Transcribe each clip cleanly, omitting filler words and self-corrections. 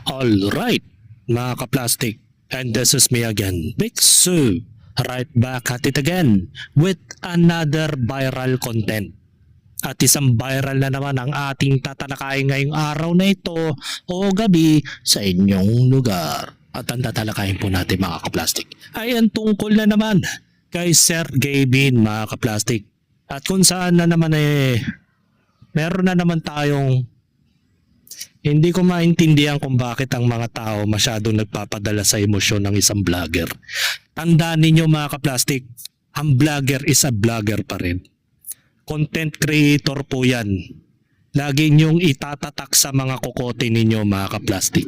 Alright, mga ka-plastic, and this is me again, Big Sue, right back at it again with another viral content. At isang viral na naman ang ating tatalakayin ngayong araw na ito o gabi sa inyong lugar. At ang tatalakayin po natin mga ka-plastic ay ang tungkol na naman kay Sergey Bin mga ka-plastic. At kung saan na naman meron na naman tayong hindi ko maintindihan kung bakit ang mga tao masyadong nagpapadala sa emosyon ng isang vlogger. Tandaan ninyo mga ka-plastic, ang vlogger is a vlogger pa rin. Content creator po yan. Lagi niyong itatatak sa mga kokote ninyo mga ka-plastic.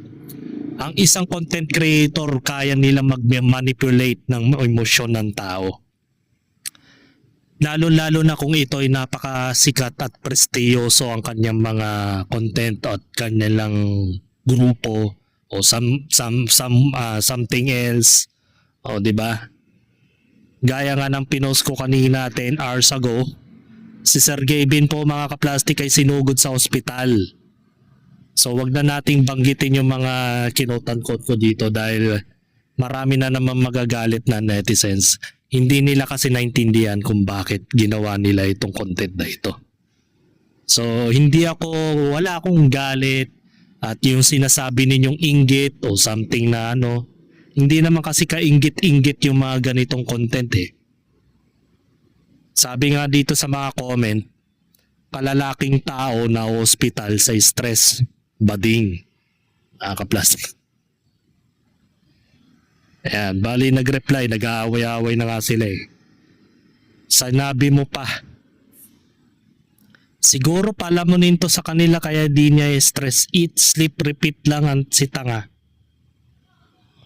Ang isang content creator kaya nila mag-manipulate ng emosyon ng tao. Lalo-lalo na kung ito ay napakasikat at prestiyoso ang kanyang mga content at kanilang grupo o something else. O di ba? Gaya nga ng pinost ko kanina 10 hours ago, si Sergey Bin po mga ka-plastic ay sinugod sa ospital. So wag na nating banggitin yung mga kinote-unquote ko dito dahil marami na naman magagalit na netizens. Hindi nila kasi naintindihan kung bakit ginawa nila itong content na ito. So wala akong galit at yung sinasabi ninyong inggit o something na hindi naman kasi kainggit-inggit yung mga ganitong content eh. Sabi nga dito sa mga comment, kalalaking tao na hospital sa stress, bading, ka-plastic. Ayan, bali nag-reply, nag-aaway-aaway na nga sila eh. Sinabi mo pa, siguro palamunin to sa kanila kaya di niya stress, eat, sleep, repeat lang ang si tanga.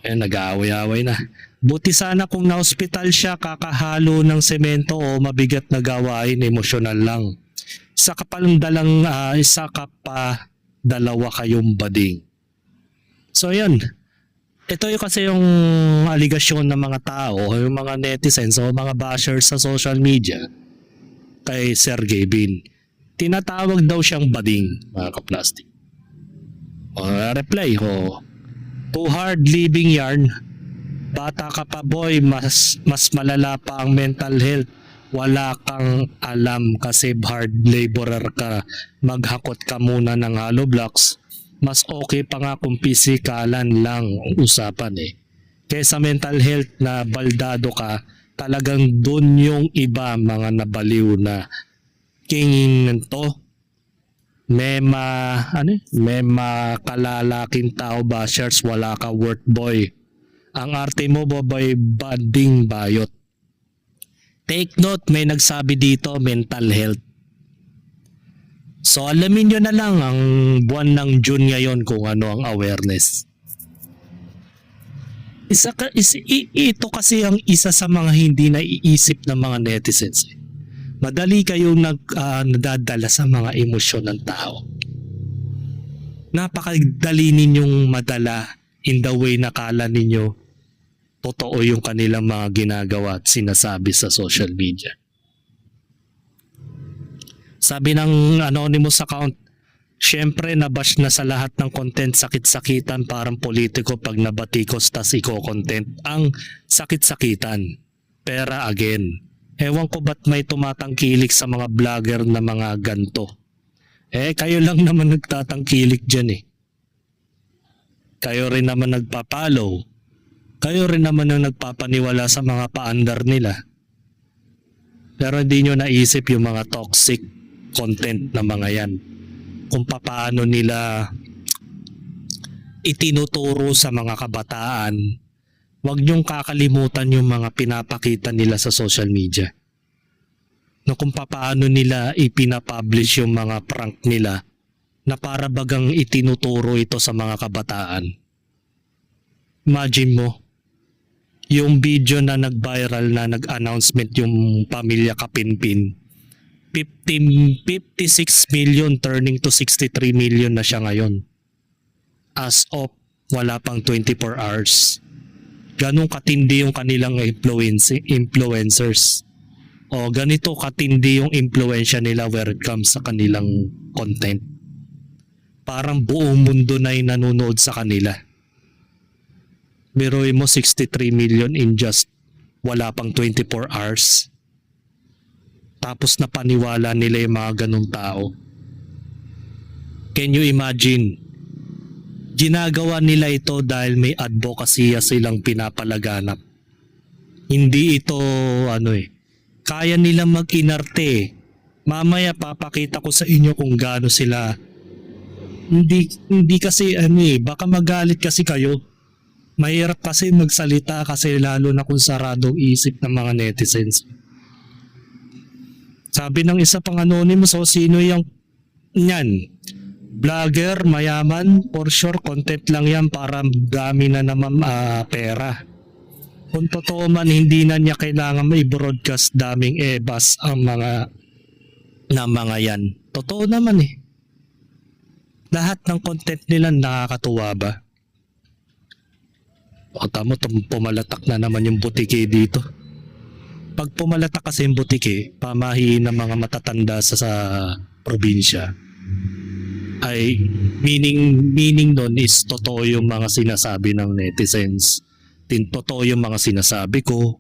Ayan, nag-aaway-aaway na. Buti sana kung na-hospital siya, kakahalo ng semento o mabigat na gawain, emosyonal lang. Isa ka pa dalawa kayong bading. So yan. Ito yung kasi yung aligasyon ng mga tao, yung mga netizens o mga bashers sa social media kay Sergey Bin. Tinatawag daw siyang bading, mga ka-plastic. Reply ho, too hard living yarn. Bata ka pa boy, mas malala pa ang mental health. Wala kang alam kasi hard laborer ka. Maghakot ka muna ng hollow blocks. Mas okay pa nga kung pisikalan lang ang usapan eh. Kaysa mental health na baldado ka, talagang dun yung iba mga nabaliw na kingin to. May kalalaking tao bashers, wala ka worth boy. Ang arte mo boy, bading bayot. Take note, may nagsabi dito mental health. So alamin nyo na lang ang buwan ng June ngayon kung ano ang awareness. Ito kasi ang isa sa mga hindi naiisip ng mga netizens. Madali kayong nadadala sa mga emosyon ng tao. Napakadali ninyong madala in the way na kala ninyo totoo yung kanilang mga ginagawa at sinasabi sa social media. Sabi ng anonymous account, syempre nabash na sa lahat ng content sakit-sakitan parang politiko pag nabatikos tas iko-content ang sakit-sakitan. Pera again. Ewan ko ba't may tumatangkilik sa mga vlogger na mga ganto. Kayo lang naman nagtatangkilik dyan eh. Kayo rin naman nagpapalaw. Kayo rin naman ang nagpapaniwala sa mga paandar nila. Pero hindi nyo naisip yung mga toxic content na mga yan. Kung paano nila itinuturo sa mga kabataan, huwag niyong kakalimutan yung mga pinapakita nila sa social media. Na kung paano nila ipinapublish yung mga prank nila na para bagang itinuturo ito sa mga kabataan. Imagine mo, yung video na nag-viral na nag-announcement yung pamilya Kapinpin, 56 million turning to 63 million na siya ngayon. As of wala pang 24 hours. Ganong katindi yung kanilang influencers. O ganito katindi yung impluensya nila where it comes sa kanilang content. Parang buong mundo na yung nanonood sa kanila. Biruin mo 63 million in just wala pang 24 hours. Tapos napaniwala nila yung mga ganong tao. Can you imagine? Ginagawa nila ito dahil may advocacy silang pinapalaganap. Hindi ito kaya nilang mag-inarte. Mamaya papakita ko sa inyo kung gaano sila. Hindi kasi baka magalit kasi kayo. Mahirap kasi magsalita kasi lalo na kung saradong isip ng mga netizens. Sabi ng isa pang anonymous, sino yung yan? Vlogger, mayaman, for sure content lang yan para dami na naman pera. Kung totoo man, hindi na niya kailangan i-broadcast daming ebas ang mga yan. Totoo naman Lahat ng content nila nakakatuwa ba? O tamo, pumalatak na naman yung butike dito. Pag pumalatak kasi yung butike, pamahiin ng mga matatanda sa probinsya, ay meaning doon is totoo yung mga sinasabi ng netizens. Totoo yung mga sinasabi ko.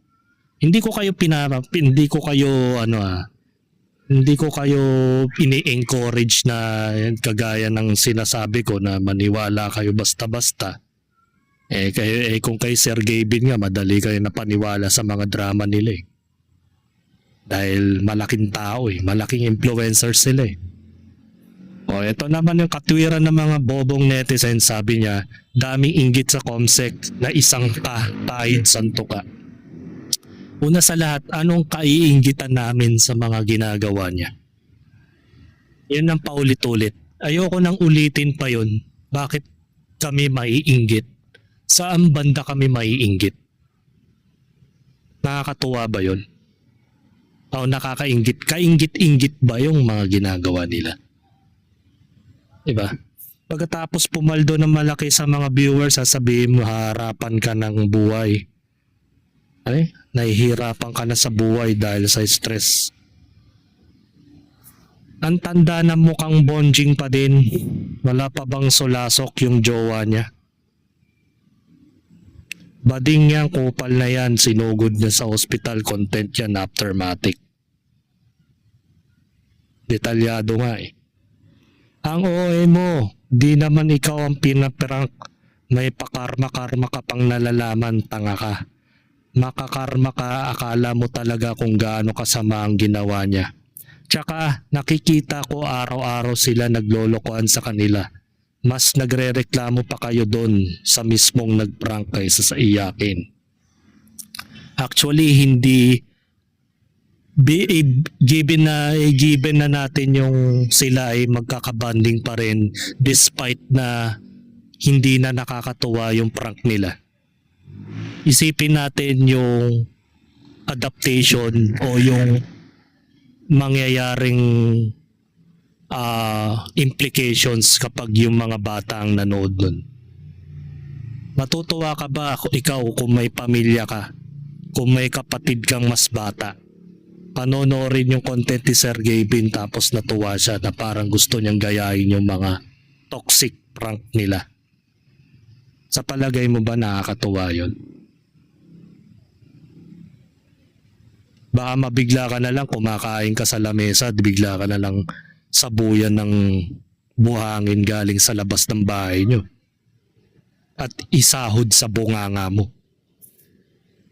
Hindi ko kayo ini-encourage na kagaya ng sinasabi ko na maniwala kayo basta-basta. Kung kay Sir Gavin nga, madali kayo napaniwala sa mga drama nila Dahil malaking tao malaking influencer sila O ito naman yung katwiran ng mga bobong netizens, sabi niya, daming inggit sa COMSEC na isang tahid santo ka. Una sa lahat, anong kaiinggitan namin sa mga ginagawa niya? Yan ang paulit-ulit. Ayoko nang ulitin pa yun. Bakit kami maiinggit? Saan banda kami maiinggit? Nakakatuwa ba yun? O nakakainggit? Kainggit-inggit ba yung mga ginagawa nila? Diba? Pagkatapos pumaldo ng malaki sa mga viewers, sasabihin mo harapan ka ng buhay. Nahihirapan ka na sa buhay dahil sa stress. Ang tanda na mukhang bonjing pa din. Wala pa bang sulasok yung jowa niya? Bading yan, kupal na yan, sinugod niya sa hospital, content yan, aftermatic. Detalyado nga Ang OA mo, di naman ikaw ang pinaprank. May pakarma-karma ka pang nalalaman, tanga ka. Makakarma ka, akala mo talaga kung gaano kasama ang ginawa niya. Tsaka nakikita ko araw-araw sila naglolokohan sa kanila. Mas nagrereklamo pa kayo doon sa mismong nagprank kaysa sa iyakin. Actually, hindi given na natin yung sila ay magkakabanding pa rin despite na hindi na nakakatuwa yung prank nila. Isipin natin yung adaptation o yung mangyayaring implications kapag yung mga bata ang nanood nun. Matutuwa ka ba ikaw kung may pamilya ka, kung may kapatid kang mas bata, panonoorin yung content ni Sir Gavin tapos natuwa siya na parang gusto niyang gayahin yung mga toxic prank nila? Sa palagay mo ba nakakatuwa yun? Baka mabigla ka na lang kumakain ka sa lamesa, bigla ka na lang sabuyan ng buhangin galing sa labas ng bahay nyo at isahod sa bunganga mo.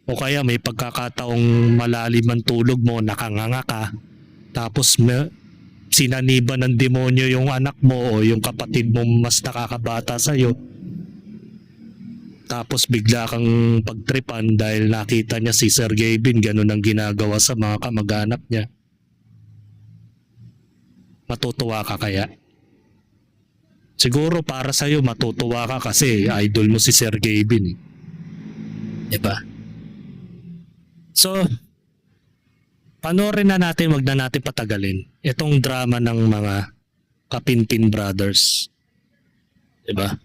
O kaya may pagkakataong malalim ang tulog mo, nakanganga ka, tapos sinaniba ng demonyo yung anak mo o yung kapatid mo mas nakakabata sa'yo. Tapos bigla kang pagtripan dahil nakita niya si Sir Gavin ganun ang ginagawa sa mga kamag-anak niya. Matutuwa ka kaya? Siguro para sa'yo matutuwa ka kasi idol mo si Sir Gavin. Diba? So, panoorin na natin, wag na natin patagalin itong drama ng mga Kapinpin Brothers. Diba?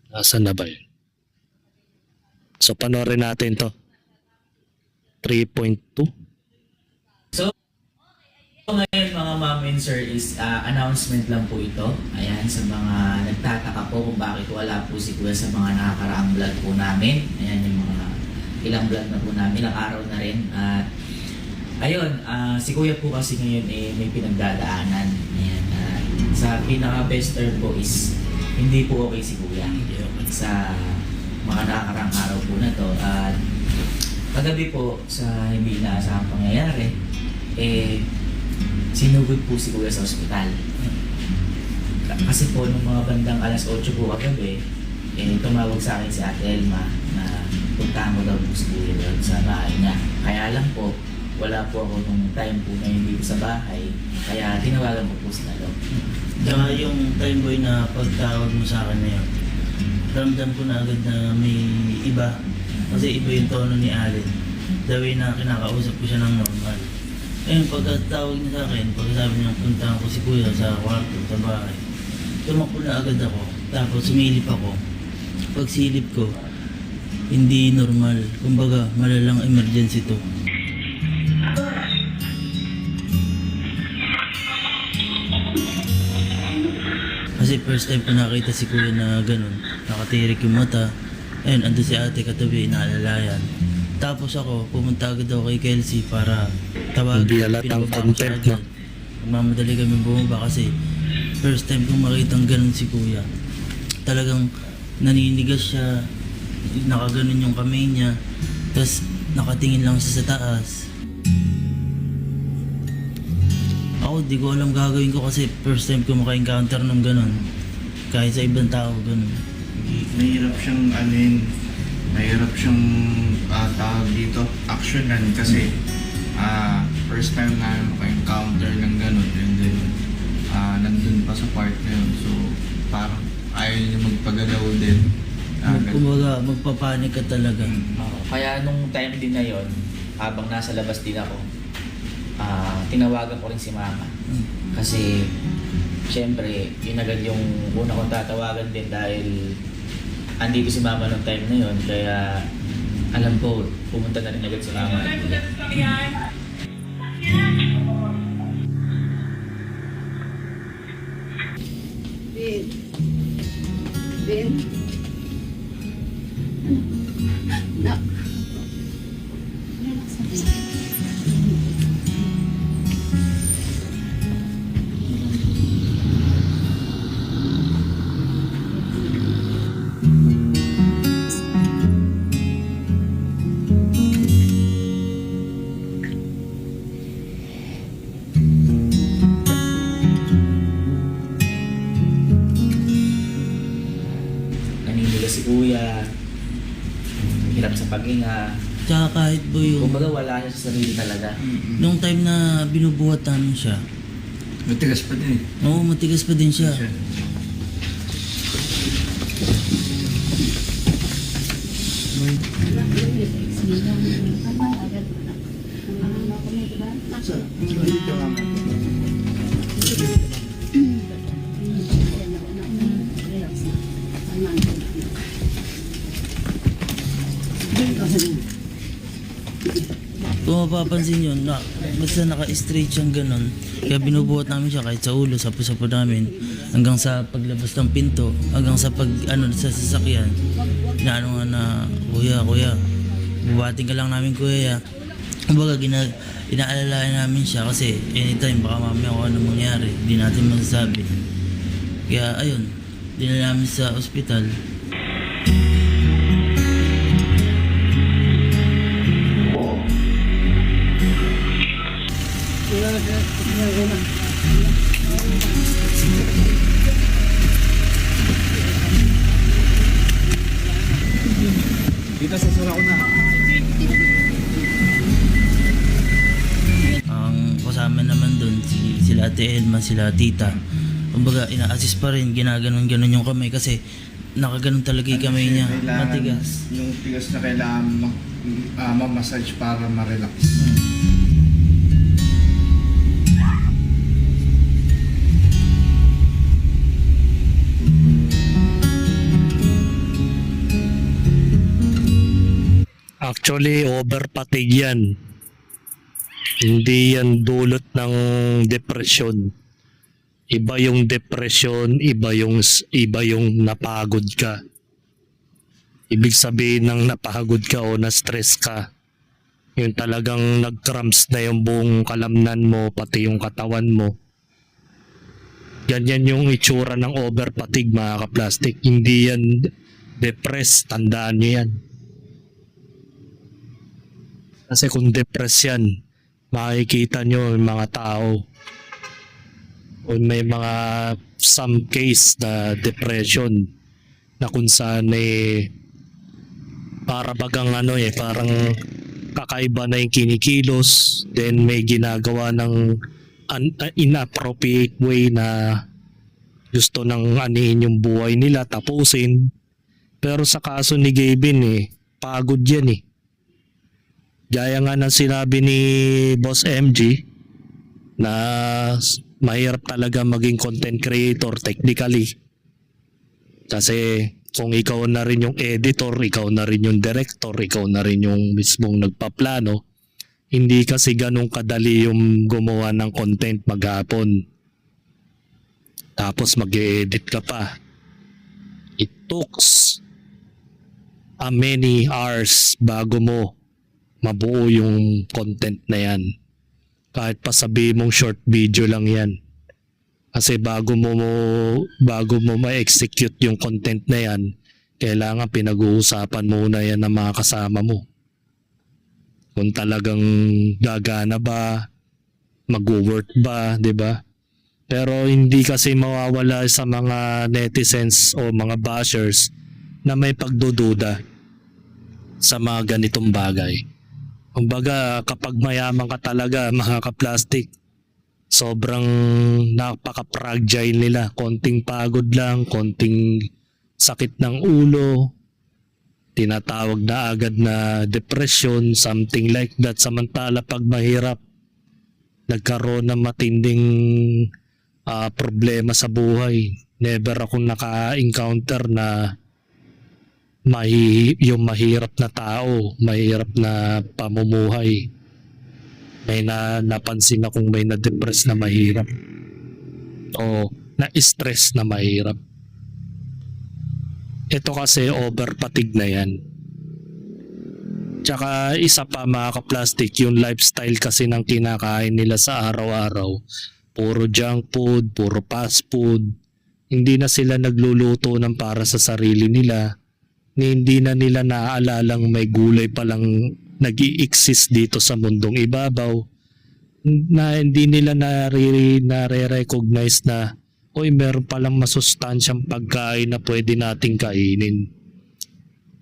Nasaan na ba yun? So, panoorin natin to. 3.2. Ngayon mga ma'am and sir is announcement lang po ito. Ayan, sa mga nagtataka po kung bakit wala po si Kuya sa mga nakakaraang vlog po namin. Ayan yung mga ilang vlog na po namin, ilang araw na rin. At ayun, si Kuya po kasi ngayon may pinagdadaanan. Ayan, sa pinaka-best term po is hindi po okay si Kuya sa mga nakakaraang araw po na to. At kagabi po sa hindi inaasahang pangyayari, sinugod po si Kuya sa ospital. Kasi po nung mga bandang alas 8 po kagabi, tumawag sa akin si Ate Elma na puntahan ko daw po si Kuya doon sa bahay niya. Kaya lang po, wala po ako nung time po na hindi sa bahay, kaya tinawagan ko po si Nalo. Tsaka yung time boy na pagtawag mo sa akin na yun, ramdam ko na agad na may iba. Kasi iba yung tono ni Allen. The way na kinakausap ko siya ng normal. Ayun, pagkatawag niya sa akin, pagkasabi niya puntahan ko si Kuya sa kwarto, sa bahay, tumakbo na agad ako. Tapos sumilip ako. Pagsilip ko, hindi normal. Kumbaga, malalang emergency to. Kasi first time ko nakita si Kuya na ganun. Nakatirik yung mata. Ayun, ando si ate katabi, naalalayan. Tapos ako, pumunta agad ako kay Kelsey para tawagan. Hindi halatang Pinababa ko siya content, agad. Magmamadali kami bumaba kasi first time kong makitang ganun si Kuya. Talagang naninigas siya, nakaganon yung kamay niya, tapos nakatingin lang siya sa taas. Ako, di ko alam gagawin ko kasi first time ko maka-encounter ng ganun. Kahit sa ibang tao, ganun. Mahirap siyang mahirap siyang tawag dito, actionan kasi first time na maka-encounter ng ganun and then nandun pa sa part na yun, so parang ayaw niya magpagalaw din. Kumbaga, magpapanik ka talaga. Kaya nung time din na yon, habang nasa labas din ako, tinawagan ko rin si Mama. Kasi syempre, yun agad yung una kong tatawagan din dahil andito si Mama nung time na yon, kaya alam ko, pumunta na rin agad si Mama. Ben. No. Naninigas si Kuya, hirap sa paghinga. Tsaka kahit po yung... Kumbaga wala siya sa sarili talaga. Nung time na binubuhat namin siya, Matigas pa din. oo, matigas pa din siya. Kung mapapansin yun, basta naka-straight siyang ganun. Kaya binubuhat namin siya kahit sa ulo, sa puso namin. Hanggang sa paglabas ng pinto, hanggang sa sa sasakyan. Inaano nga na, kuya, bubuhatin ka lang namin kuya. Kumbaga, inaalalayan namin siya kasi anytime baka mamaya kung ano mangyari, di natin masasabi. Kaya ayun, dinala namin sa ospital. Dito sa sura ko na. Ang kasama naman doon, sila Ate Elma, sila Tita. Kumbaga, ina-assist pa rin, ginaganon-ganon yung kamay kasi nakaganon talaga yung kamay niya. Matigas. Yung tigas na kailangan ma-massage para ma-relax. Actually, over fatigue yan. Hindi yan dulot ng depresyon. Iba yung depresyon, iba yung napagod ka. Ibig sabihin ng napagod ka o na-stress ka, yung talagang nag-cramps na yung buong kalamnan mo, pati yung katawan mo. Ganyan yung itsura ng over-fatigue, mga ka-plastic. Hindi yan depressed, tandaan nyo yan. Kasi kung depressed yan, makikita nyo yung mga tao o may mga some case na depression na kung saan para bagang parang kakaiba na yung kinikilos, then may ginagawa ng inappropriate way na gusto nang anihin yung buhay nila, tapusin. Pero sa kaso ni Gavin pagod yan Gaya nga ng sinabi ni Boss MG na mahirap talaga maging content creator technically. Kasi kung ikaw na rin yung editor, ikaw na rin yung director, ikaw na rin yung mismong nagpaplano, hindi kasi ganun kadali yung gumawa ng content maghapon. Tapos mag-edit ka pa. It takes many hours bago mo mabuo yung content na yan. Kahit pa sabihin mong short video lang yan. Kasi bago mo ma-execute yung content na yan, kailangan pinag-uusapan muna yan ng mga kasama mo. Kung talagang gagana ba, mag-work ba, di ba? Pero hindi kasi mawawala sa mga netizens o mga bashers na may pagdududa sa mga ganitong bagay. Kumbaga, kapag mayaman ka talaga, mga ka-plastic, sobrang napaka-fragile nila. Konting pagod lang, konting sakit ng ulo, tinatawag na agad na depression, something like that. Samantala pag mahirap, nagkaroon ng matinding problema sa buhay. Never akong naka-encounter na yung mahirap na tao, mahirap na pamumuhay. May napansin akong may na-depress na mahirap o na-stress na mahirap. Ito kasi over-fatigue na yan. Tsaka isa pa, mga ka-plastic, yung lifestyle kasi ng kinakain nila sa araw-araw, puro junk food, puro fast food. Hindi na sila nagluluto ng para sa sarili nila. Hindi na nila naaalalang may gulay palang nag-i-exist dito sa mundong ibabaw, na hindi nila nare-recognize na meron palang masustansyang pagkain na pwede nating kainin.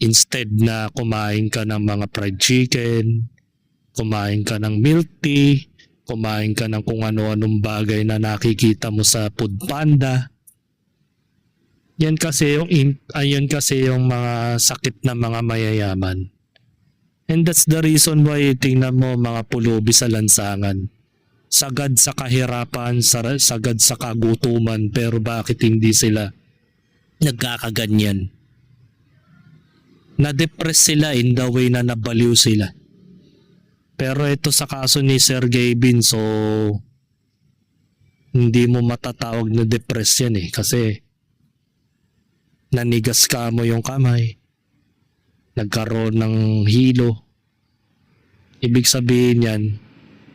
Instead na kumain ka ng mga fried chicken, kumain ka ng milk tea, kumain ka ng kung ano-anong bagay na nakikita mo sa Food Panda. Yan kasi yung mga sakit na mga mayayaman. And that's the reason why tingnan mo mga pulubi sa lansangan. Sagad sa kahirapan, sagad sa kagutuman, pero bakit hindi sila nagkakaganyan? Na-depress sila in the way na nabaliw sila. Pero ito sa kaso ni Sir Gavin, so hindi mo matatawag na depress yan kasi nanigas ka mo yung kamay, nagkaroon ng hilo. Ibig sabihin yan,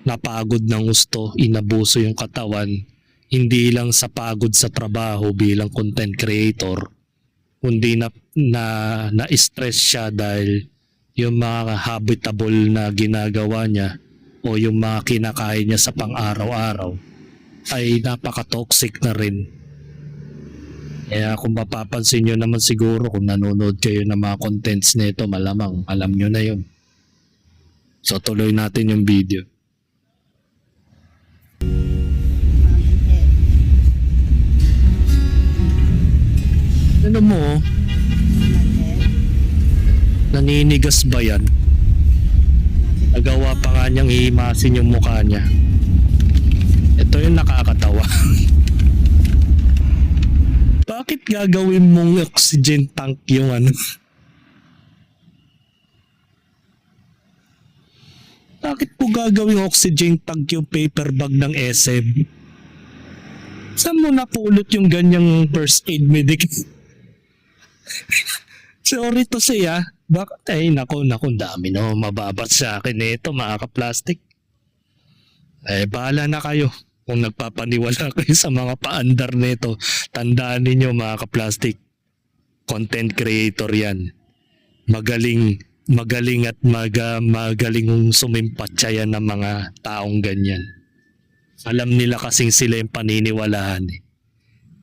napagod ng gusto, inabuso yung katawan, hindi lang sa pagod sa trabaho bilang content creator, kundi na-stress siya dahil yung mga habitable na ginagawa niya o yung mga kinakain niya sa pang-araw-araw ay napaka-toxic na rin. Kaya kung mapapansin nyo naman siguro kung nanonood kayo ng mga contents nito, malamang alam nyo na yun. So tuloy natin yung video. Ano mo? Naninigas ba yan? Nagawa pa nga niyang hihimasin yung mukha niya. Ito yung nakakatawa. Bakit gagawin mong oxygen tank yung Bakit po gagawing oxygen tank yung paper bag ng SM? Saan mo napulot yung ganyang first aid medic? Sorry to say bakit? Ay nako, dami na mababat sa akin ito mga ka-plastic. Bahala na kayo. Kung nagpapaniwala kayo sa mga paandar nito, tandaan ninyo mga ka-plastic. Content creator yan. Magaling at magaling sumimpatsa yan ng mga taong ganyan. Alam nila kasing sila yung paniniwalaan.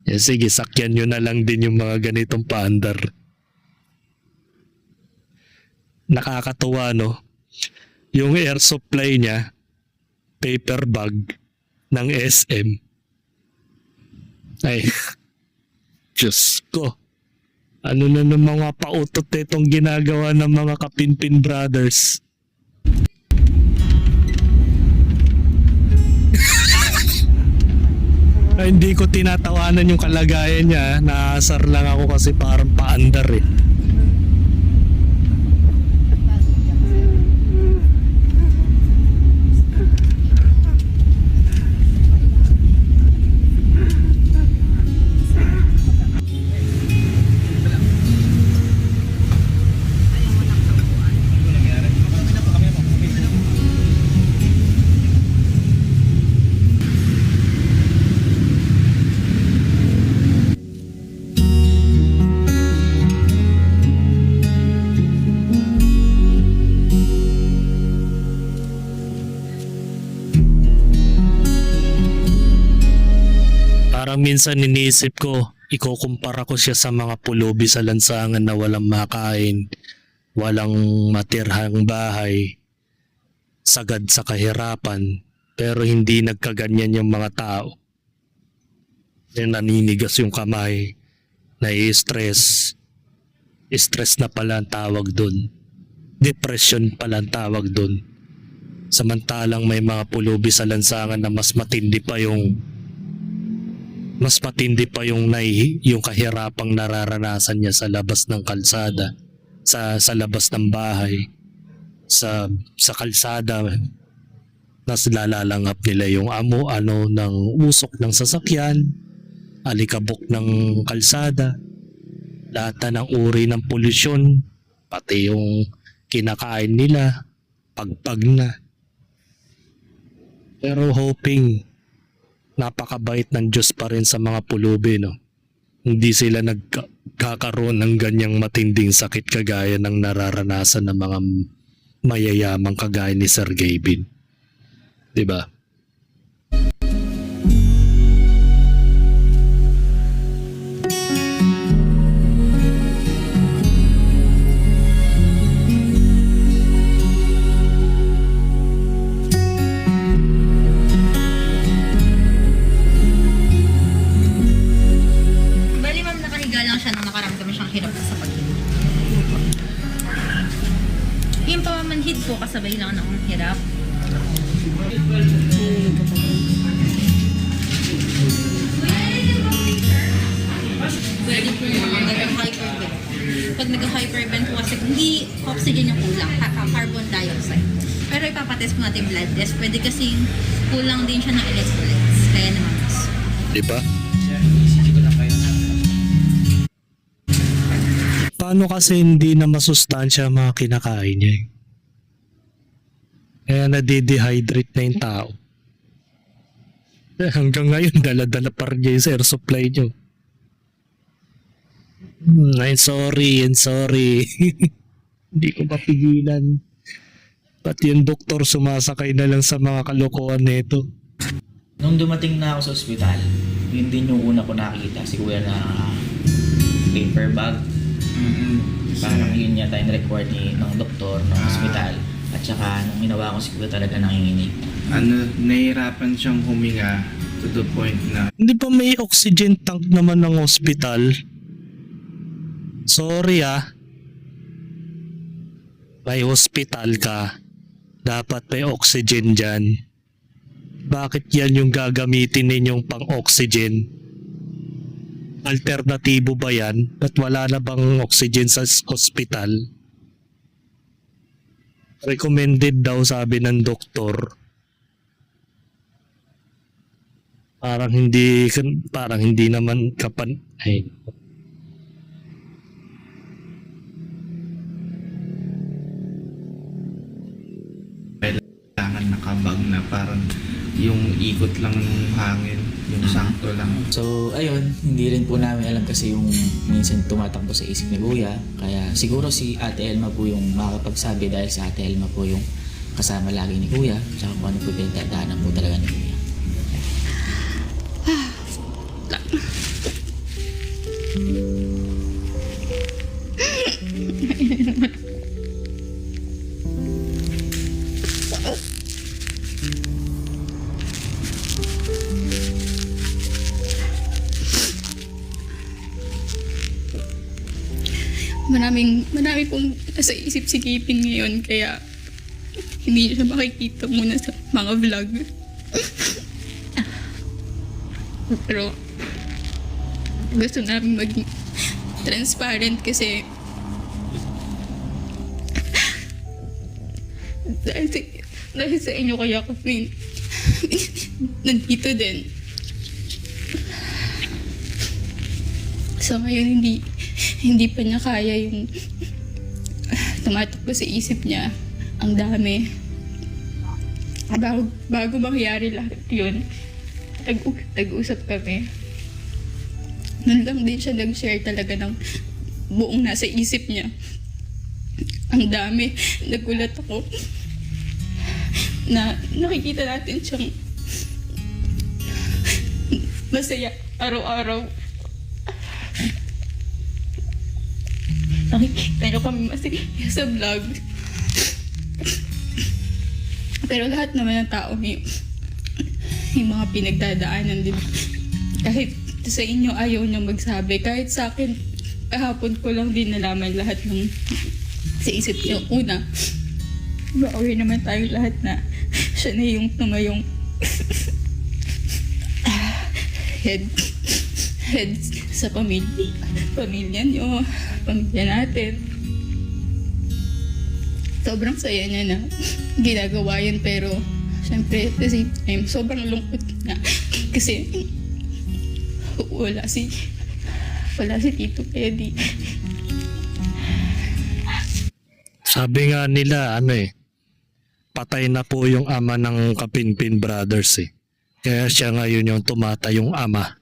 Sige, sakyan nyo na lang din yung mga ganitong paandar. Nakakatuwa, no? Yung air supply niya, paper bag ng SM. Ay, Diyos ko. Ano na ng mga pautot itong ginagawa ng mga Kapinpin Brothers? Ay, hindi ko tinatawanan yung kalagayan niya. Naasar lang ako kasi parang paandar eh. Parang minsan iniisip ko, ikukumpara ko siya sa mga pulubi sa lansangan na walang makain, walang matirhang bahay, sagad sa kahirapan, pero hindi nagkaganyan yung mga tao. Yung naninigas yung kamay, nai-stress. Stress na pala ang tawag dun. Depression pala ang tawag dun. Samantalang may mga pulubi sa lansangan na mas matindi pa yung yung kahirapang nararanasan niya sa labas ng kalsada, sa labas ng bahay, sa kalsada. Nas lalalangap nila yung ano ng usok ng sasakyan, alikabok ng kalsada, lahat na ng uri ng polusyon, pati yung kinakain nila, pagpag na. Pero hoping napakabait ng Diyos pa rin sa mga pulubi, no? Hindi sila nagkakaroon ng ganyang matinding sakit kagaya ng nararanasan ng mga mayayamang kagaya ni Sir Gavin. Diba? Bali ma'am, nakahiga lang siya nung nakaramdam siyang hirap sa paghinga. Yung pamamanhid po kasabay lang ng hirap. Pwede po mga nag-hypervent. Pag nag-hypervent po kasi hindi oxygen yung kulang, carbon dioxide. Pero ipapatest po natin blood test. Pwede kasi kulang din siya ng electrolytes. Kaya naman mas. Diba? Sige ko lang kayo. Paano kasi hindi na masustansya ang mga kinakain niya eh? Kaya nade-dehydrate na yung tao. Hanggang ngayon, dala-dala pa rin niya yung air supply niyo. I'm sorry. Hindi ko mapigilan. Pati yung doktor sumasakay na lang sa mga kalokohan nito. Nung dumating na ako sa ospital, yun din yung una ko nakita, si Kuya na paper bag. Parang yun yata yung record ng doktor ng ospital. At saka nung ginawa ko si Kuya talaga nanginginig. Nahihirapan siyang huminga to the point na Hindi ba may oxygen tank naman ng hospital? Sorry May hospital ka. Dapat may oxygen dyan. Bakit yan yung gagamitin ninyong pang-oxygen? Alternatibo ba yan? At wala na bang oxygen sa hospital? recommended daw sabi ng doktor. Parang hindi naman ay, Kailangan nakabag na parang yung ikot lang ng hangin, yung sakto lang. So, ayun, hindi rin po namin alam kasi yung minsan tumatakbo sa isip ni Kuya. Kaya siguro si Ate Elma po yung makakapagsabi dahil si Ate Elma po yung kasama lagi ni Kuya. Tsaka kung ano po pinagdadaanan po talaga ni Kuya. Marami pong nasa isip si Kipin ngayon, kaya hindi siya makikita muna sa mga vlog. Pero gusto namin maging transparent kasi dahil sa inyo kaya kami nandito din. So ngayon hindi pa niya kaya yung tumatakbo sa isip niya. Ang dami. Bago mangyari lahat yun, nag-usap kami. Nun lang din siya nag-share talaga ng buong nasa isip niya. Ang dami. Nagulat ako na nakikita natin siyang masaya araw-araw. Nakikita niyo kami masaya sa vlog. Pero lahat naman ng tao may mga pinagdadaanan, di ba? Kahit sa inyo ayaw niyo magsabi. Kahit sa akin, kahapon ko lang din nalaman lahat ng sa isip niyo. Una, aware naman tayo lahat na siya na yung tumayong head sa pamilya niyo, pamilya natin. Sobrang saya niya na ginagawa yun, pero syempre at the same time sobrang lungkot na kasi wala si Tito Eddie. sabi nga nila patay na po yung ama ng Kapinpin Brothers eh. Kaya siya ngayon yung tumatayong ama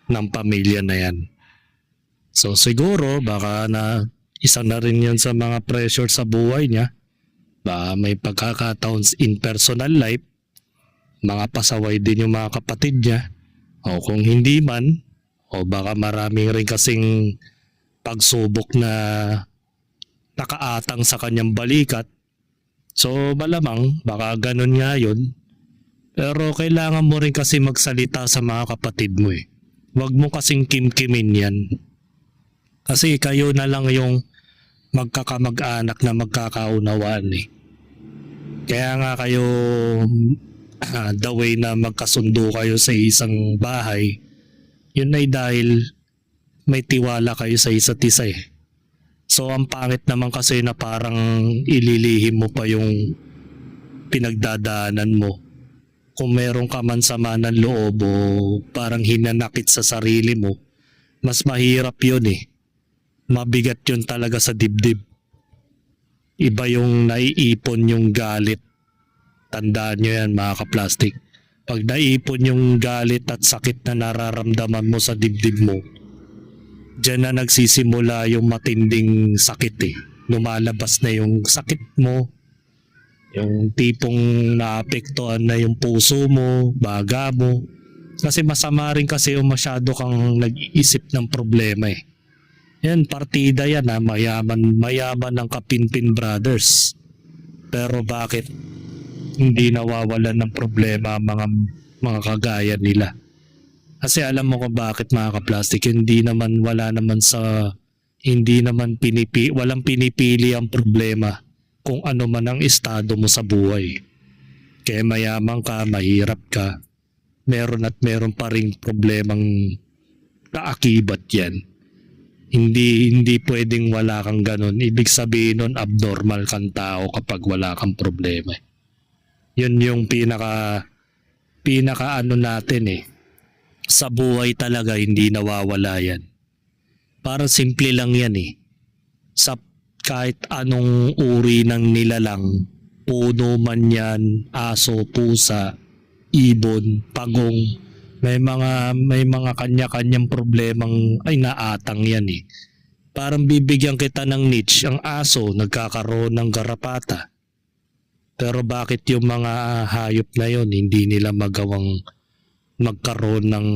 ng pamilya na yan. So siguro baka na isa na rin yan sa mga pressure sa buhay niya. Baka may pagkakataon in personal life, mga pasaway din yung mga kapatid niya. O kung hindi man, o baka maraming rin kasing pagsubok na nakaatang sa kanyang balikat. So malamang baka ganun nga yun. Pero kailangan mo rin kasi magsalita sa mga kapatid mo eh. Huwag mo kasing kimkimin yan. Kasi kayo na lang yung magkakamag-anak na magkakaunawaan eh. Kaya nga kayo the way na magkasundo kayo sa isang bahay, yun ay dahil may tiwala kayo sa isa't isa eh. So ang pangit naman kasi na parang ililihim mo pa yung pinagdadaanan mo. Kung meron ka man sama ng loob o parang hinanakit sa sarili mo, mas mahirap yun eh. Mabigat yun talaga sa dibdib. Iba yung naiipon yung galit. Tandaan nyo yan mga kaplastik. Pag naipon yung galit at sakit na nararamdaman mo sa dibdib mo, dyan na nagsisimula yung matinding sakit eh. Lumalabas na yung sakit mo, yung tipong naapektuhan na yung puso mo, baga mo. Kasi masama rin kasi yung masyado kang nag-iisip ng problema eh. Yan, partida yan ha, mayaman ng Kapinpin Brothers. Pero bakit hindi nawawalan ng problema ang mga kagaya nila? Kasi alam mo kung bakit mga kaplastik, walang pinipili ang problema kung ano man ang estado mo sa buhay. Kaya mayaman ka, mahirap ka, meron pa ring problemang kaakibat yan. Hindi pwedeng wala kang ganun. Ibig sabihin nun, abnormal kang tao kapag wala kang problema. Yun yung pinaka ano natin eh. Sa buhay talaga hindi nawawala yan. Parang simple lang yan eh. Sa kahit anong uri ng nilalang, puno man yan, aso, pusa, ibon, pagong, may mga kanya-kanyang problemang ay naatang yan eh. Parang bibigyan kita ng niche, ang aso nagkakaroon ng garapata. Pero bakit yung mga hayop na yon hindi nila magawang magkaroon ng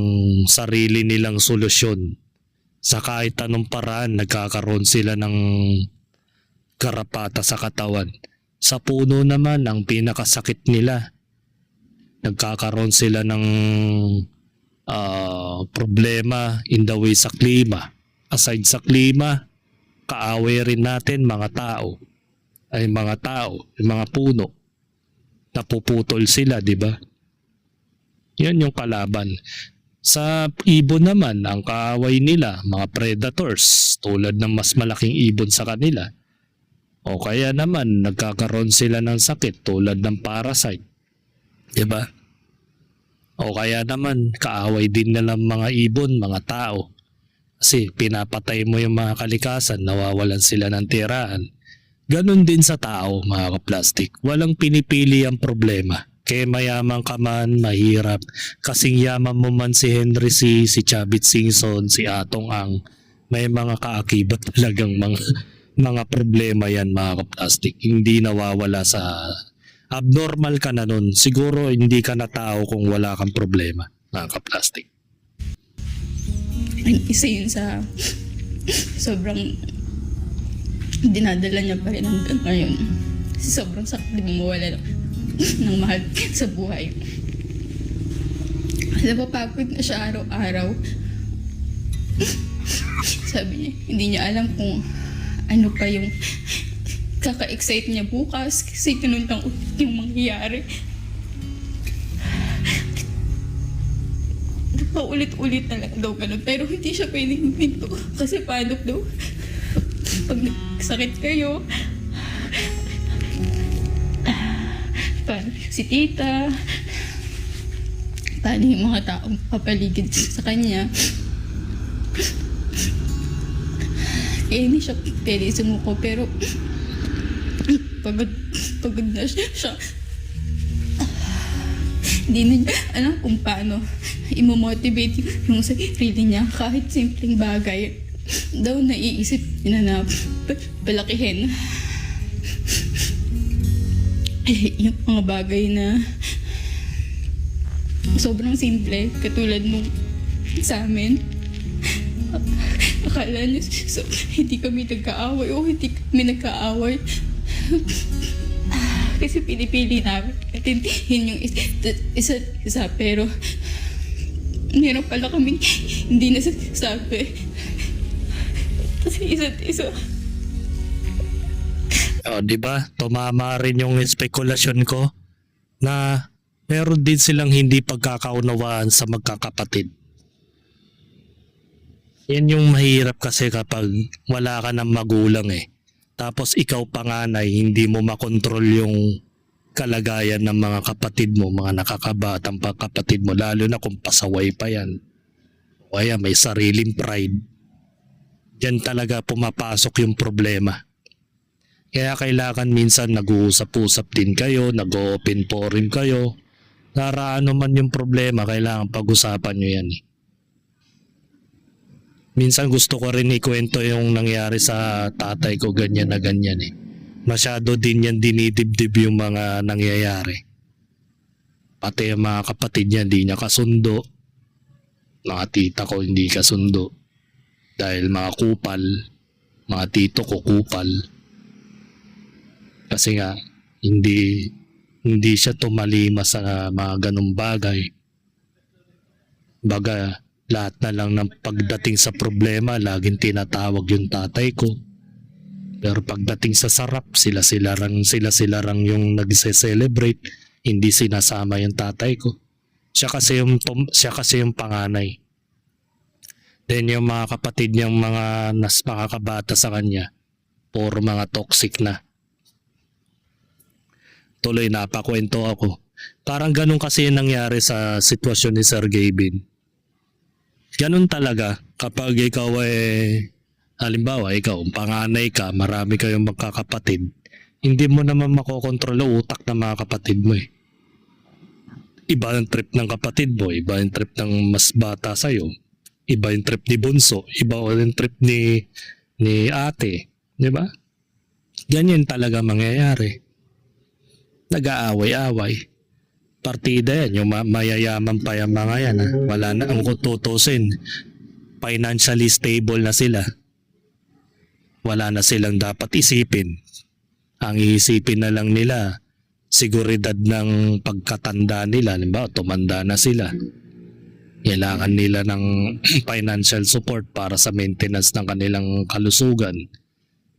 sarili nilang solusyon? Sa kahit anong paraan nagkakaroon sila ng garapata sa katawan. Sa puno naman ang pinakasakit nila. Nagkakaroon sila ng problema in the way sa klima. Aside sa klima, kaaway rin natin mga tao, yung mga puno. Napuputol sila, di ba? Yan yung kalaban. Sa ibon naman, ang kaaway nila, mga predators, tulad ng mas malaking ibon sa kanila. O kaya naman, nagkakaroon sila ng sakit tulad ng parasite. Diba? O kaya naman, kaaway din nila mga ibon, mga tao. Kasi pinapatay mo yung mga kalikasan, nawawalan sila ng tirahan. Ganon din sa tao, mga kaplastik. Walang pinipili ang problema. Kaya mayaman ka man, mahirap. Kasing yaman mo man si Henry C., si Chavit Singson, si Atong Ang, may mga kaakibat talagang mga problema yan, mga kaplastik. Hindi nawawala sa... Abnormal ka na nun. Siguro hindi ka na tao kung wala kang problema, mga kaplastik. Isa yun sa sobrang dinadala niya pa rin hanggang ngayon. Kasi sobrang sakit din mawala ng mahal sa buhay. Napapagod na siya araw-araw. Sabi niya, hindi niya alam kung ano pa yung kaka-excite niya bukas kasi ganun lang ulit yung mangyayari. Paulit-ulit na lang daw ganun. Pero hindi siya pwedeng hinto. Kasi paano daw? Pag nagsakit kayo, paano si tita, paano yung mga taong papaligid sa kanya. Eh, hindi siya pwede sumuko. Pero pagod na siya. Hindi na niya alam kung paano imomotivate yung sarili niya kahit simpleng bagay daw naiisip niya na palakihin. Yung mga bagay na sobrang simple katulad nung sa amin. Akala niyo hindi kami nagkaaway o hindi kami nagkaaway. Kasi pinipili namin intindihin yung isa't isa, pero meron pala kami hindi nasasabi. Kasi isa't isa. O, di ba? Tumama rin yung spekulasyon ko na meron din silang hindi pagkakaunawaan sa magkakapatid. Yan yung mahirap kasi kapag wala ka ng magulang eh. Tapos ikaw panganay, hindi mo makontrol yung kalagayan ng mga kapatid mo, mga nakakabatang kapatid mo, lalo na kung pasaway pa yan. O kaya may sariling pride. Diyan talaga pumapasok yung problema. Kaya kailangan minsan nag-uusap-usap din kayo, nag-open forum kayo. Para ano man yung problema, kailangan pag-usapan nyo yan eh. Minsan gusto ko rin ikwento yung nangyari sa tatay ko ganyan na ganyan eh. Masyado din yan dinidibdib yung mga nangyayari. Pati yung mga kapatid niya hindi niya kasundo. Mga tita ko hindi kasundo. Dahil mga kupal, mga tito ko kupal. Kasi nga hindi siya tumalima sa mga ganung bagay. Baga lahat na lang ng pagdating sa problema, laging tinatawag yung tatay ko. Pero pagdating sa sarap, sila rang yung nagse-celebrate, hindi sinasama yung tatay ko. Siya kasi yung panganay. Then yung mga kapatid niyang mga nas makakabata sa kanya, puro mga toxic na. Tuloy napakwento ako. Parang ganun kasi yung nangyari sa sitwasyon ni Sir Gavin. Ganun talaga kapag ikaw halimbawa ikaw, panganay ka, marami kayong magkakapatid, hindi mo naman makokontrol ang utak ng mga kapatid mo eh. Iba ang trip ng kapatid mo, iba yung trip ng mas bata sa'yo, iba yung trip ni Bunso, iba yung trip ni ate, di ba? Ganyan talaga mangyayari. Nag-aaway-away. Partida yan, yung mayayaman pa yung mga yan. Ha? Wala na, ang kututusin. Financially stable na sila. Wala na silang dapat isipin. Ang iisipin na lang nila, seguridad ng pagkatanda nila. Halimbawa, tumanda na sila. Kailangan nila ng financial support para sa maintenance ng kanilang kalusugan.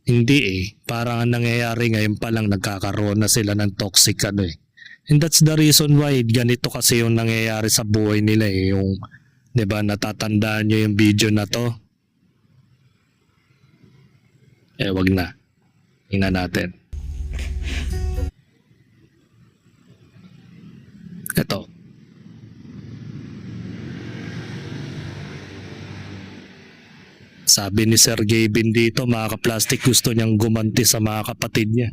Hindi eh. Parang ang nangyayari ngayon pa lang nagkakaroon na sila ng toxic ano eh. And that's the reason why ganito kasi yung nangyayari sa buhay nila eh. Yung, di ba, natatandaan nyo yung video na to? Wag na. Tingnan natin. Ito. Sabi ni Sir Gavin dito, mga ka-plastic, gusto niyang gumanti sa mga kapatid niya.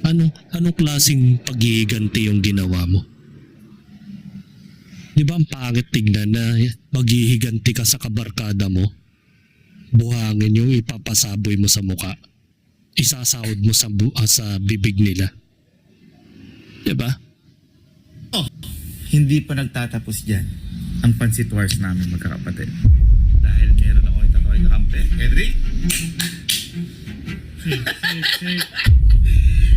Anong klaseng paghihiganti yung ginawa mo? Di ba ang pangit tignan na maghihiganti ka sa kabarkada mo? Buhangin yung ipapasaboy mo sa muka. Isasahod mo sa bibig nila. Di ba? Oh, hindi pa nagtatapos dyan ang Pansit Wars namin magkakapatid. Dahil meron ako itatoy na kampe. Henry?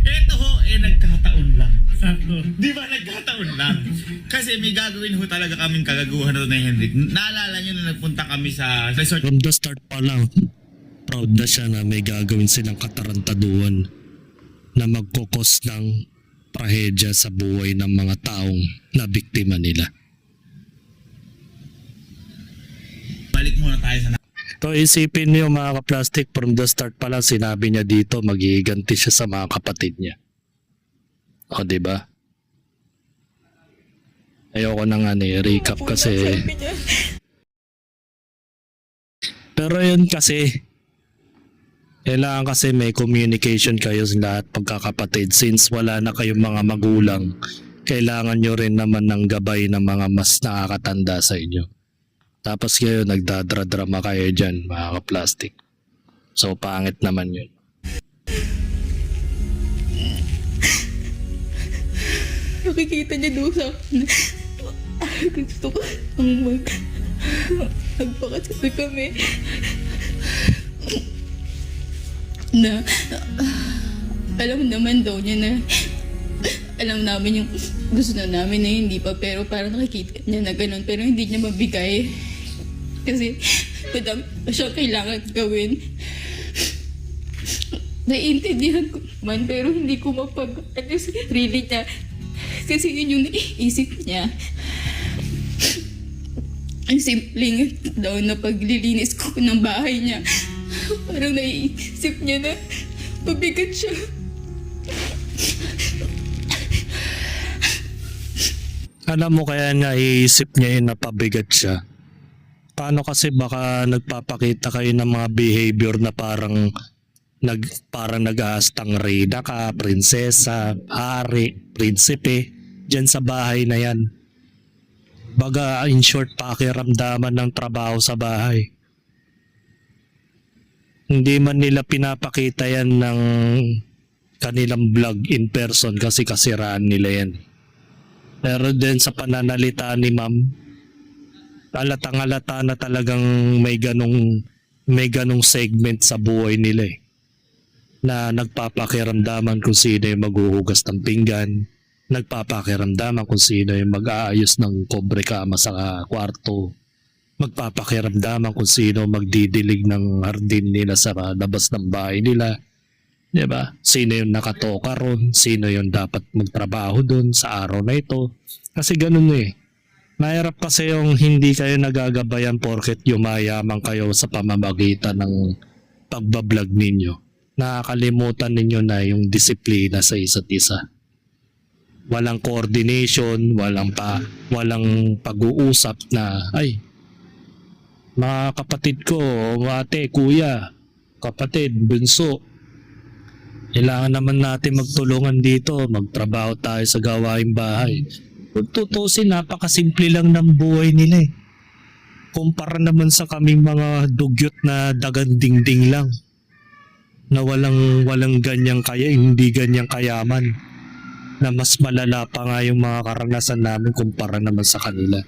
Ito ho, nagkataon lang. Sakto. Di ba nagkataon lang? Kasi may gagawin ho talaga kaming kagaguhan na ni Henry. Naalala nyo na nagpunta kami sa resort. From the start pa lang, proud na siya na may gagawin silang katarantaduhan na magkukos ng trahedya sa buhay ng mga taong na biktima nila. Balik muna tayo sa So isipin niyo mga ka-plastic, from the start pa lang sinabi niya dito maghihiganti siya sa mga kapatid niya. O diba? Ayoko na nga recap kasi. Pero yun kasi, kailangan kasi may communication kayo sa lahat pagkakapatid. Since wala na kayong mga magulang, kailangan nyo rin naman ng gabay ng mga mas nakakatanda sa inyo. Tapos kayo nagdadradrama kayo dyan, mga ka-plastic. So pangit naman yun. Nakikita niya doon sa akin. Gusto ko magpakasal kami. Na alam naman daw niya na alam namin yung gusto na namin na hindi pa, pero parang nakikita niya na ganun, pero hindi niya mabigay kasi madami pa siya kailangan gawin. Naiintindihan ko man, pero hindi ko mapag-ano sa sarili niya kasi yun yung naiisip niya. Ang simpleng daw na paglilinis ko ng bahay niya, parang naiisip niya na mabigat siya. Alam mo kaya nga iisip niya yun na pabigat siya. Paano kasi baka nagpapakita kayo ng mga behavior na parang nag-aastang reyna ka, prinsesa, hari, prinsipe, dyan sa bahay na yan. Baga in short, pakiramdaman ng trabaho sa bahay. Hindi man nila pinapakita yan ng kanilang vlog in person kasi kasiraan nila yan. Pero din sa pananalita ni ma'am, halatang-halata na talagang may ganong segment sa buhay nila eh. Na nagpapakiramdaman kung sino yung maghuhugas ng pinggan, nagpapakiramdaman kung sino yung mag-aayos ng kobre kama sa kwarto, magpapakiramdaman kung sino magdidilig ng hardin nila sa labas ng bahay nila. Diba? Sino yung nakatoka ron, sino yung dapat magtrabaho dun sa araw na ito. Kasi ganun eh. Mahirap kasi yung hindi kayo nagagabayan porket yumayaman kayo sa pamamagitan ng pagbablog ninyo. Nakakalimutan ninyo na yung disiplina sa isa't isa. Walang coordination, walang pag-uusap na, ay, mga kapatid ko, ate, kuya, kapatid, bunso, kailangan naman natin magtulungan dito, magtrabaho tayo sa gawaing bahay. Kung tutusin, napakasimple lang ng buhay nila eh. Kumpara naman sa kaming mga dugyot na dagandingding lang na walang ganyang hindi ganyang kayaman, na mas malala pa nga yung mga karanasan namin kumpara naman sa kanila.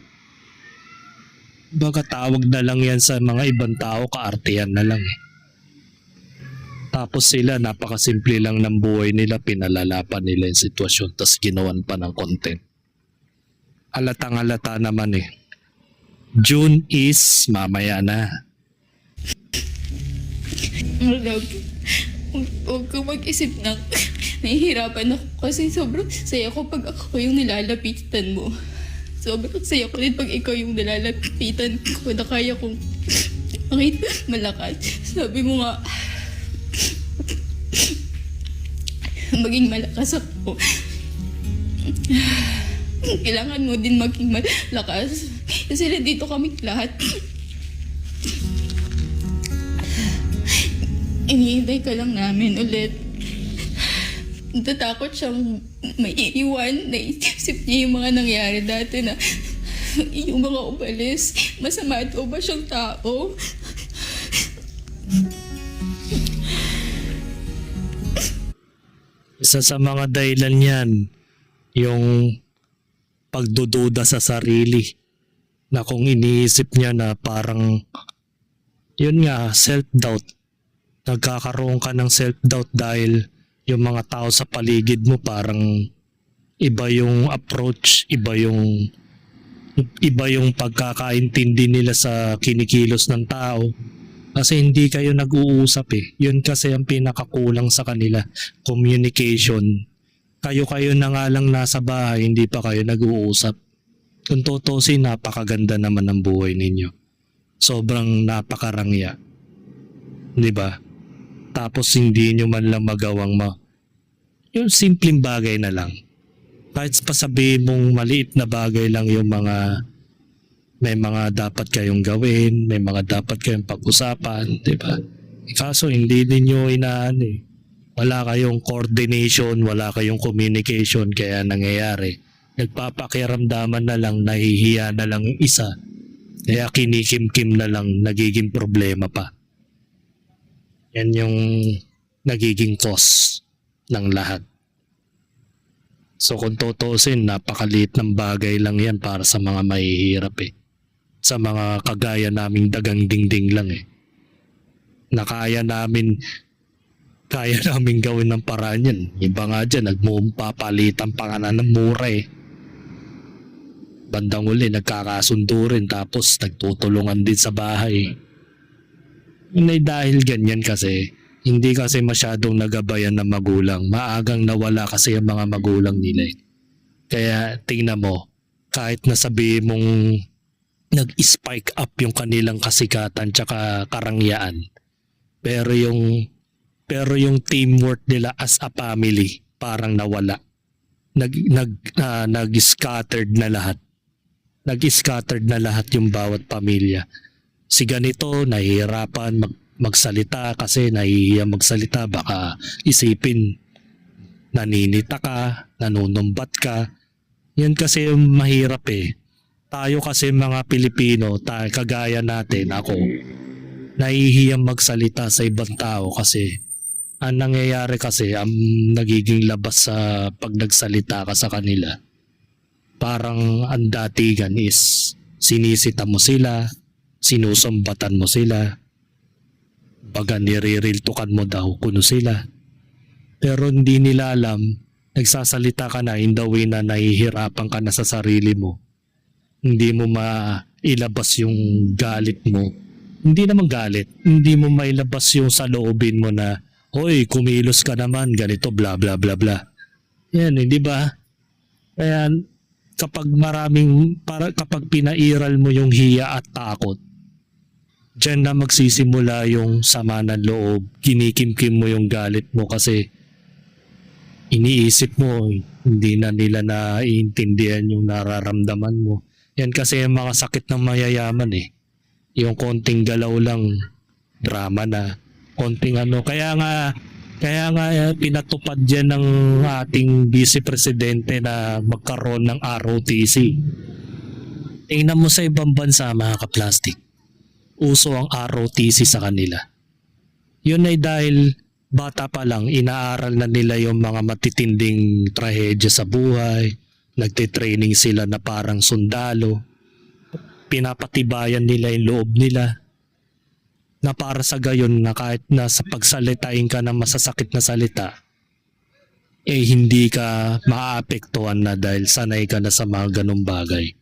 Baga tawag na lang yan sa mga ibang tao, kaartihan na lang eh. Tapos sila, napakasimple lang ng buhay nila, pinalalapan nila yung sitwasyon, tapos ginawan pa ng content. Halatang-halata naman eh. June is mamaya na. Love, huwag kang mag-isip na nahihirapan ako kasi sobrang saya ko pag ako yung nilalapitan mo. Sobrang saya ko din pag ikaw yung nilalapitan ko na kaya kong makita malakas. Sabi mo nga, maging malakas ako. Kailangan mo din maging malakas. Kasi nandito kami lahat. Inihintay ka lang namin ulit. Natatakot siyang may iiwan. Naisip niya yung mga nangyari dati na yung mga umalis. Masama ito ba siyang tao? Isa sa mga dahilan yan, yung pagdududa sa sarili, na kung iniisip niya na parang, yun nga, self-doubt. Nagkakaroon ka ng self-doubt dahil yung mga tao sa paligid mo parang iba yung approach, iba yung pagkakaintindi nila sa kinikilos ng tao. Kasi hindi kayo nag-uusap eh. Yun kasi ang pinakakulang sa kanila. Communication. Kayo na nga lang nasa bahay, hindi pa kayo nag-uusap. Kung tutusin, napakaganda naman ng buhay ninyo. Sobrang napakarangya. Di ba? Tapos hindi nyo man lang magawang yung simpleng bagay na lang. Kahit pasabihin mong maliit na bagay lang yung may mga dapat kayong gawin, may mga dapat kayong pag-usapan, di ba? Kaso hindi ninyo inaan eh. Wala kayong coordination, wala kayong communication, kaya nangyayari. Nagpapakiramdaman na lang, nahihiya na lang yung isa. Kaya kinikim-kim na lang, nagiging problema pa. Yan yung nagiging cause ng lahat. So kung tutuusin, napakaliit ng bagay lang yan para sa mga mahihirap eh. Sa mga kagaya naming dagang dingding lang eh. Na kaya namin gawin ng paraan yan. Iba nga dyan, nagmumapalitan pa nga na ng mura eh. Bandang uli, nagkakasundo rin tapos nagtutulungan din sa bahay. Yun ay dahil ganyan kasi, hindi kasi masyadong nagabayan ng magulang. Maagang nawala kasi ang mga magulang nila eh. Kaya tingnan mo, kahit nasabihin mong nag-spike up yung kanilang kasikatan tsaka karangyaan, pero yung teamwork nila as a family parang nawala. Nag-scattered na lahat. Nag-scattered na lahat yung bawat pamilya. Si ganito nahihirapan magsalita kasi nahihiya magsalita, baka isipin naninita ka, nanunumbat ka. Yan kasi yung mahirap eh. Tayo kasi mga Pilipino, kagaya natin, ako, nahihiyang magsalita sa ibang tao kasi ang nangyayari kasi, ang nagiging labas sa pag nagsalita ka sa kanila, parang ang datigan is sinisita mo sila, sinusumbatan mo sila, baga nireriltukan mo daw kuno sila. Pero hindi nila alam, nagsasalita ka na in the way na nahihirapan ka na sa sarili mo. Hindi mo mailabas yung galit mo. Hindi naman galit. Hindi mo mailabas yung saloobin mo na, hoy, kumilos ka naman, ganito, bla bla bla bla. Yan, hindi ba? Kaya kapag pinairal mo yung hiya at takot, diyan na magsisimula yung sama ng loob. Kinikimkim mo yung galit mo kasi iniisip mo, hindi na nila naiintindihan yung nararamdaman mo. Yan kasi yung mga sakit ng mayayaman eh. Yung konting galaw lang, drama na. Konting ano. Kaya nga pinatupad yan ng ating Vice Presidente na magkaroon ng ROTC. Tingnan mo sa ibang bansa mga kaplastik. Uso ang ROTC sa kanila. Yun ay dahil bata pa lang, inaaral na nila yung mga matitinding trahedya sa buhay. Nagtitraining sila na parang sundalo. Pinapatibayan nila yung loob nila. Na para sa gayon na kahit na sa pagsalitain ka ng masasakit na salita, hindi ka maaapektuhan na dahil sanay ka na sa mga ganong bagay.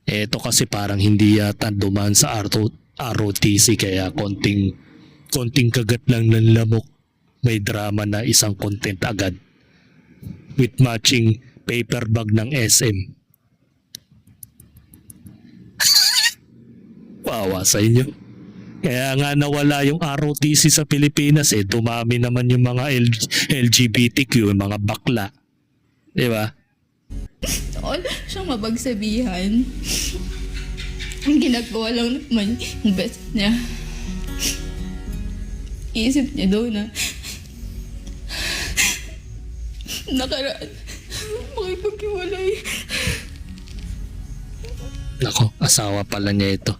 Ito kasi parang hindi yata dumaan sa ROTC kaya konting kagat lang ng lamok, may drama na isang content agad with matching paper bag ng SM. Wawa sa inyo. Kaya nga nawala yung ROTC sa Pilipinas dumami naman yung mga LGBTQ, yung mga bakla. Di ba? Wala siyang mapagsabihan. Ang ginagawa lang naman yung best niya. Isip niya daw na nakaraan makipaghiwalay. Nako, asawa pala niya ito.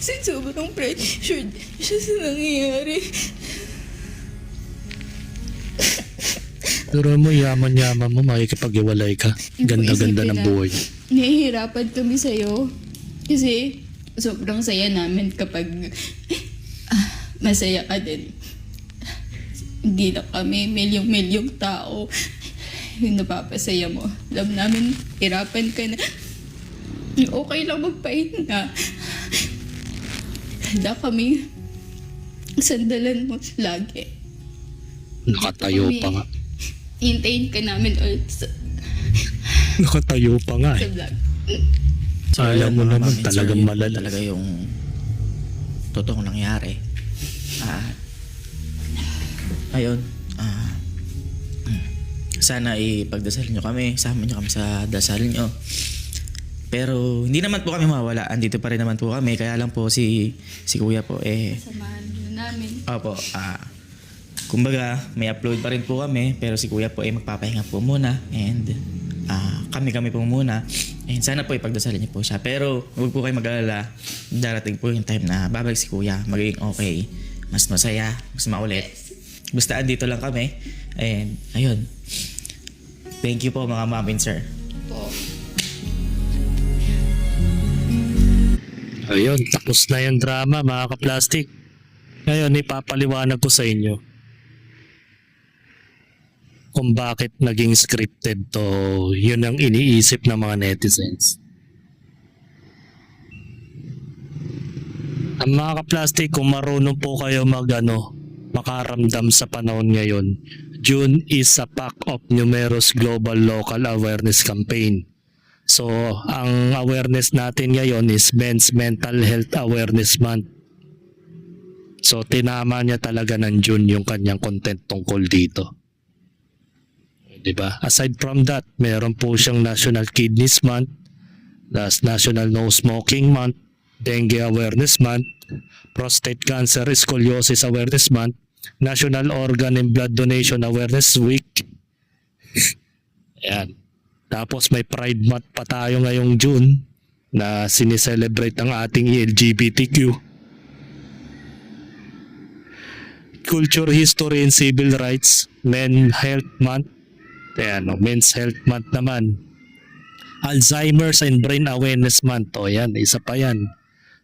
Kasi sobrang pressured siya sa nangyayari. Pero mo, yaman-yaman mo, makikipag-iwalay ka. Ganda-ganda ng buhay. Nahihirapan kami sa'yo. Kasi sobrang saya namin kapag masaya ka din. Hindi na kami milyong-milyong tao yung napapasaya mo. Alam namin, hirapan ka na. Okay lang magpahinga. Handa kami sandalan mo lagi. Nakatayo pa nga. Hintayin ka namin ulit sa Nakatayo pa nga vlog. Alam mo mga naman, mami, sir, talagang yun malala. talaga yung totoong nangyari. Ayun. Sana ipagdasal nyo kami. Sama nyo kami sa dasal nyo. Pero hindi naman po kami mawala. Andito pa rin naman po kami. Kaya lang po si kuya po Samahan na namin. opo. Kumbaga may upload pa rin po kami. Pero si kuya po magpapahinga po muna. And kami po muna. And sana po ipagdasalan niyo po siya. Pero huwag po kayo mag-alala. Darating po yung time na babalik si kuya. Magiging okay. Mas masaya. Mas maulit. Basta andito lang kami. And ayun. Thank you po mga mamin, sir. Po. Ayun, tapos na yung drama mga kaplastik. Ngayon, ipapaliwanag ko sa inyo kung bakit naging scripted to. Yun ang iniisip ng mga netizens. Ang mga kaplastik, kung marunong po kayo makaramdam sa panahon ngayon, June is a pack of numerous global local awareness campaign. So, ang awareness natin ngayon is Men's Mental Health Awareness Month. So, tinama niya talaga ng June yung kanyang content tungkol dito. Diba? Aside from that, meron po siyang National Kidneys Month, that's National No Smoking Month, Dengue Awareness Month, Prostate Cancer Scoliosis Awareness Month, National Organ and Blood Donation Awareness Week. Ayan. Tapos may Pride Month pa tayo ngayong June na sineselebrate ang ating LGBTQ. Culture, History and Civil Rights, Men's Health Month. Ayan, Men's Health Month naman. Alzheimer's and Brain Awareness Month. O yan, isa pa yan.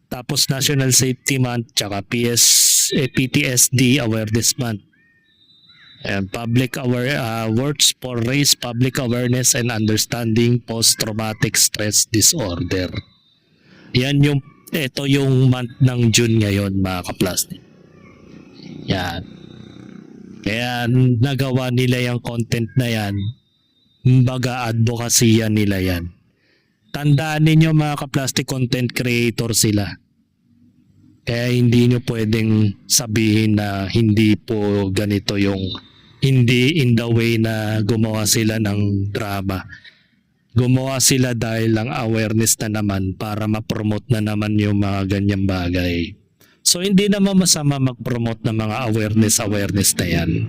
Tapos National Safety Month, tsaka PTSD Awareness Month. And words for raise public awareness and understanding post-traumatic stress disorder. Ito yung month ng June ngayon mga kaplastik. Yan. Kaya nagawa nila yung content na yan Kumbaga, advocacy nila yan. Tandaan ninyo mga ka-plastic, content creator sila. Kaya hindi nyo pwedeng sabihin na hindi po ganito yung, hindi in the way na gumawa sila ng drama. Gumawa sila dahil lang awareness na naman para ma-promote na naman yung mga ganyang bagay. So hindi naman masama mag-promote ng mga awareness na yan.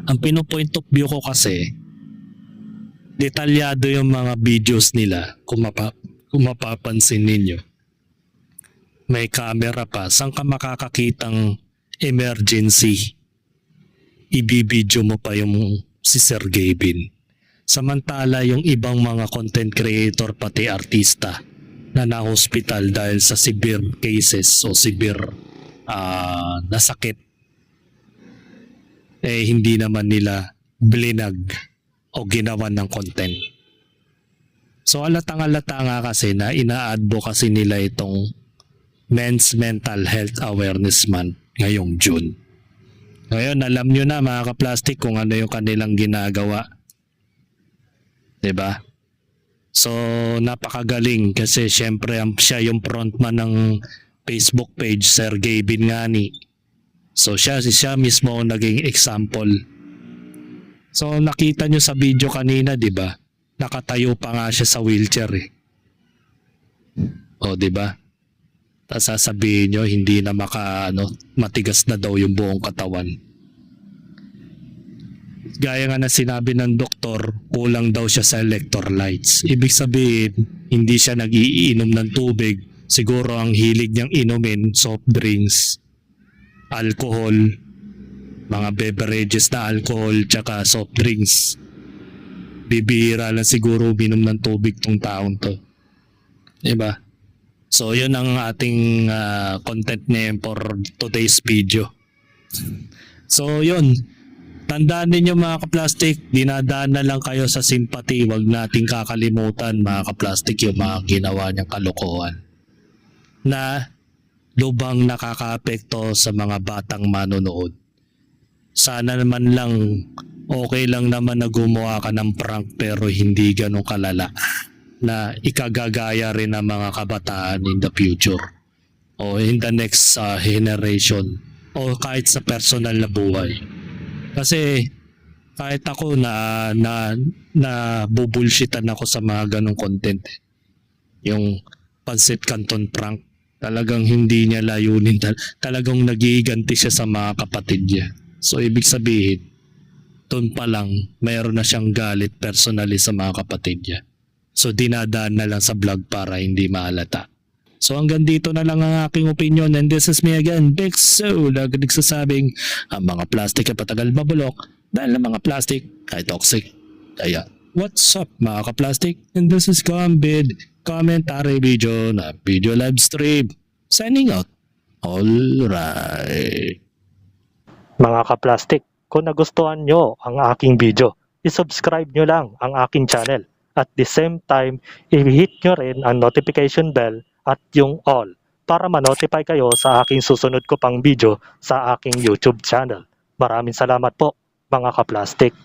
Ang pino-point of view ko kasi, detalyado yung mga videos nila kung mapapansin ninyo. May camera pa. Saan ka makakakitang emergency? Ibibidyo mo pa yung si Sir Gavin. Samantala yung ibang mga content creator pati artista na na-hospital dahil sa severe cases o severe na sakit, eh hindi naman nila blinag o ginawan ng content. So alatang-alata nga kasi na ina-advocacy nila itong Men's Mental Health Awareness Month ngayong June. Ngayon, alam nyo na mga ka-plastic kung ano yung kanilang ginagawa. 'Di ba? So, napakagaling kasi syempre siya yung frontman ng Facebook page, Sir Gavin Ngani. So, siya mismo ang naging example. So, nakita nyo sa video kanina, 'di ba? Nakatayo pa nga siya sa wheelchair eh. O, 'di ba? Tapos sasabihin nyo, hindi na matigas na daw yung buong katawan. Gaya nga na sinabi ng doktor, kulang daw siya sa electrolytes. Ibig sabihin, hindi siya nag-iinom ng tubig. Siguro ang hilig niyang inumin, soft drinks, alcohol, mga beverages na alcohol, tsaka soft drinks. Bibihira lang siguro uminom ng tubig tong taong to. Diba? So yun ang ating content name for today's video. So yun, tandaan ninyo mga ka-plastic, dinadaan na lang kayo sa sympathy. Huwag nating kakalimutan mga ka-plastic yung mga ginawa niyang kalokohan na lubhang nakakaapekto sa mga batang manonood. Sana naman lang okay lang naman na gumawa ka ng prank pero hindi ganun kalala na ikagagaya rin ng mga kabataan in the future o in the next generation o kahit sa personal na buhay. Kasi kahit ako na bubulshitan ako sa mga ganong content. Yung Pancit Canton prank, talagang hindi niya layunin, talagang nagiganti siya sa mga kapatid niya. So ibig sabihin, doon pa lang mayroon na siyang galit personally sa mga kapatid niya. So dinadaan na lang sa vlog para hindi maalata. So hanggang dito na lang ang aking opinion, and this is me again, Big Sue, lagi nagsasabing ang mga plastic ay patagal mabulok dahil ang mga plastic ay toxic. Kaya what's up mga ka-plastic, and this is Gambid commentary video na video live stream. Signing out. Alright. Mga ka-plastic, kung nagustuhan nyo ang aking video, isubscribe nyo lang ang aking channel. At the same time, i-hit nyo rin ang notification bell at yung all para ma-notify kayo sa aking susunod ko pang video sa aking YouTube channel. Maraming salamat po mga ka-plastic.